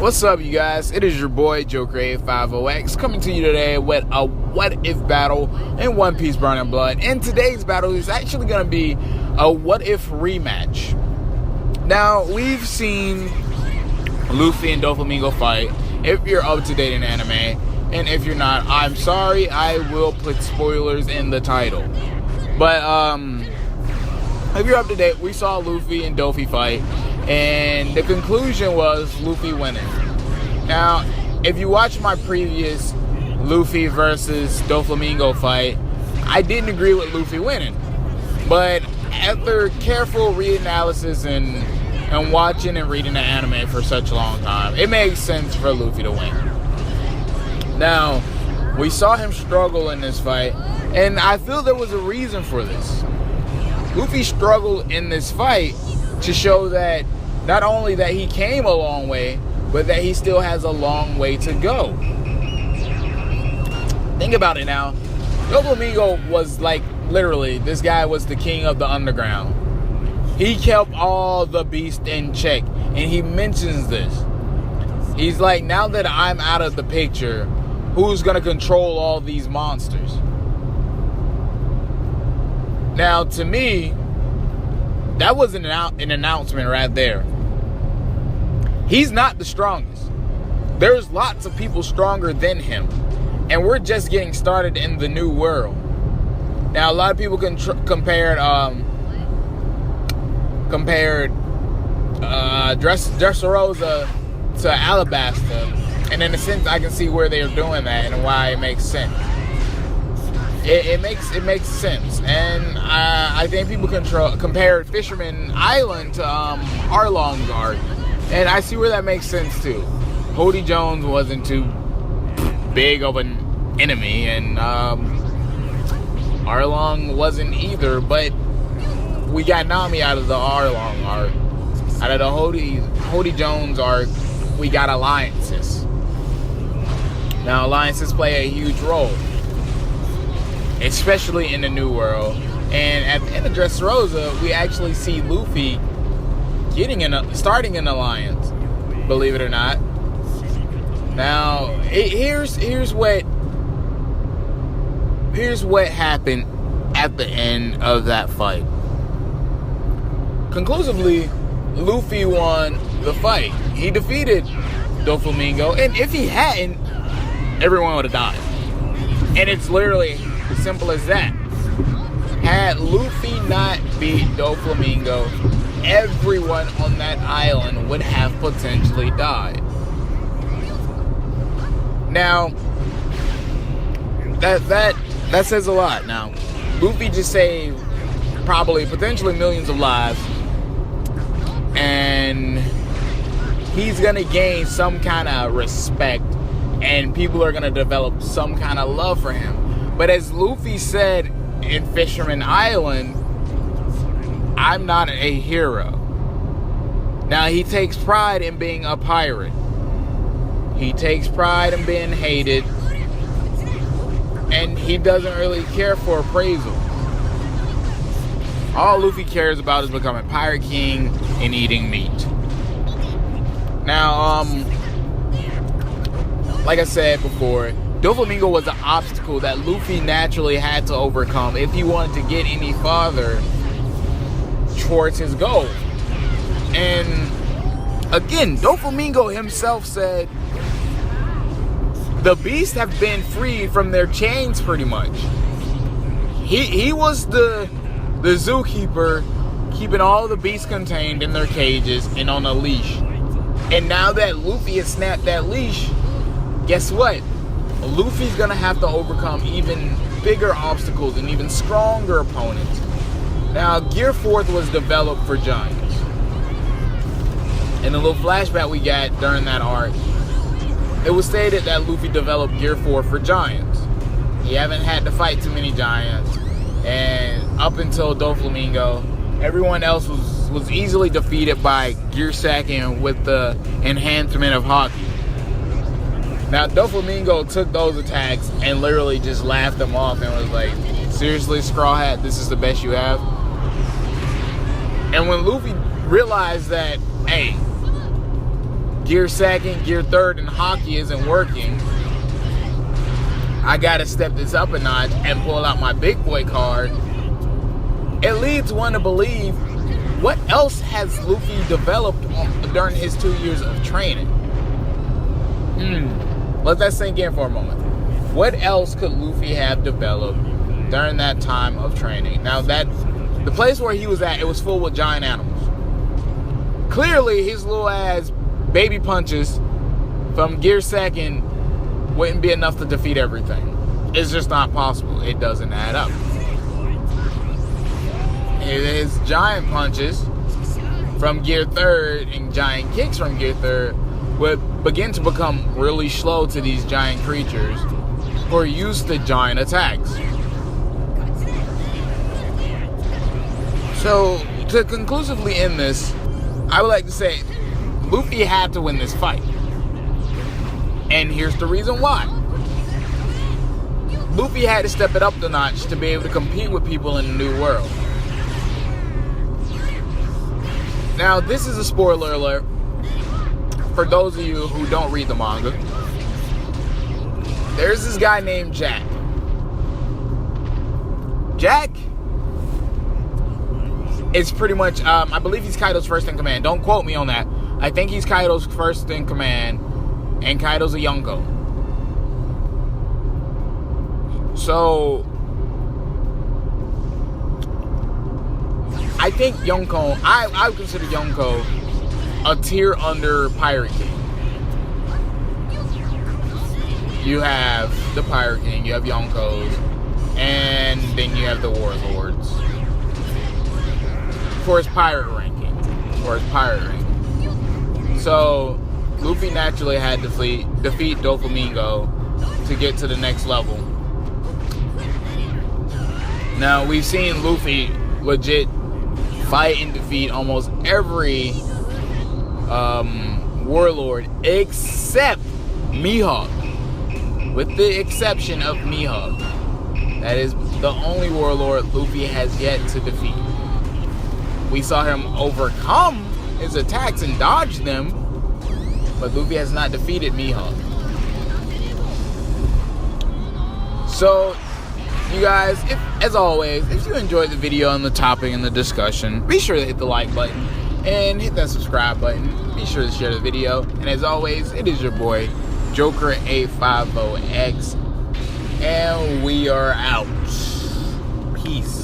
What's up, you guys? It is your boy Joker850X coming to you today with a what if battle in One Piece Burning Blood. And today's battle is actually going to be a what if rematch. Now, we've seen Luffy and Doflamingo fight. If you're up to date in anime, and if you're not, I'm sorry, I will put spoilers in the title. But if you're up to date, we saw Luffy and Dofi fight, and the conclusion was Luffy winning. Now, if you watch my previous Luffy versus Doflamingo fight, I didn't agree with Luffy winning. But after careful reanalysis and watching and reading the anime for such a long time, it makes sense for Luffy to win. Now, we saw him struggle in this fight, and I feel there was a reason for this. Luffy struggled in this fight to show that not only that he came a long way, but that he still has a long way to go. Think about it now. Doflamingo was like, literally, this guy was the king of the underground. He kept all the beasts in check, and he mentions this. He's like, now that I'm out of the picture, who's going to control all these monsters? Now, to me, that was an announcement right there. He's not the strongest. There's lots of people stronger than him. And we're just getting started in the new world. Now, a lot of people compared Dressrosa to Alabasta. And in a sense, I can see where they're doing that and why it makes sense. It makes sense. And I think people compared Fisherman Island to Arlong's arc. And I see where that makes sense too. Hody Jones wasn't too big of an enemy, and Arlong wasn't either, but we got Nami out of the Arlong arc. Out of the Hody Jones arc, we got alliances. Now, alliances play a huge role, especially in the new world. And at the end of Dressrosa, we actually see Luffy starting an alliance, believe it or not. Now, here's what happened at the end of that fight. Conclusively, Luffy won the fight. He defeated Doflamingo, and if he hadn't, everyone would have died. And it's literally as simple as that. Had Luffy not beat Doflamingo, everyone on that island would have potentially died. Now, that says a lot. Now, Luffy just saved potentially millions of lives, and he's gonna gain some kind of respect, and people are gonna develop some kind of love for him. But as Luffy said in Fisherman Island, I'm not a hero. Now, he takes pride in being a pirate. He takes pride in being hated. And he doesn't really care for appraisal. All Luffy cares about is becoming Pirate King and eating meat. Now, like I said before, Doflamingo was an obstacle that Luffy naturally had to overcome if he wanted to get any farther towards his goal. And again, Doflamingo himself said the beasts have been freed from their chains pretty much. He was the zookeeper, keeping all the beasts contained in their cages and on a leash. And now that Luffy has snapped that leash, guess what? Luffy's gonna have to overcome even bigger obstacles and even stronger opponents. Now, Gear 4th was developed for giants. In the little flashback we got during that arc, it was stated that Luffy developed Gear 4 for giants. He haven't had to fight too many giants, and up until Doflamingo, everyone else was easily defeated by Gear Sacking with the enhancement of Haki. Now, Doflamingo took those attacks and literally just laughed them off and was like, seriously, Straw Hat, this is the best you have? And when Luffy realized that, hey, Gear second, gear third, and hockey isn't working. I gotta step this up a notch and pull out my big boy card. It leads one to believe, what else has Luffy developed during his 2 years of training? Let that sink in for a moment. What else could Luffy have developed during that time of training? Now, the place where he was at, it was full with giant animals. Clearly, his little ass baby punches from gear second wouldn't be enough to defeat everything. It's just not possible. It doesn't add up. His giant punches from gear third and giant kicks from gear third would begin to become really slow to these giant creatures who are used to giant attacks. So, to conclusively end this, I would like to say Luffy had to win this fight. And here's the reason why. Luffy had to step it up the notch to be able to compete with people in the new world. Now, this is a spoiler alert for those of you who don't read the manga. There's this guy named Jack. Jack is pretty much, I believe he's Kaido's first in command. Don't quote me on that. I think he's Kaido's first in command, and Kaido's a Yonko. So, I think Yonko, I would consider Yonko a tier under Pirate King. You have the Pirate King, you have Yonkos, and then you have the Warlords. For his pirate ranking. So, Luffy naturally had to defeat Doflamingo to get to the next level. Now, we've seen Luffy legit fight and defeat almost every warlord except Mihawk. With the exception of Mihawk. That is the only warlord Luffy has yet to defeat. We saw him overcome his attacks and dodge them, but Luffy has not defeated Mihawk. So, you guys, as always, if you enjoyed the video and the topic and the discussion, be sure to hit the like button and hit that subscribe button. Be sure to share the video. And as always, it is your boy, Joker850X, and we are out. Peace.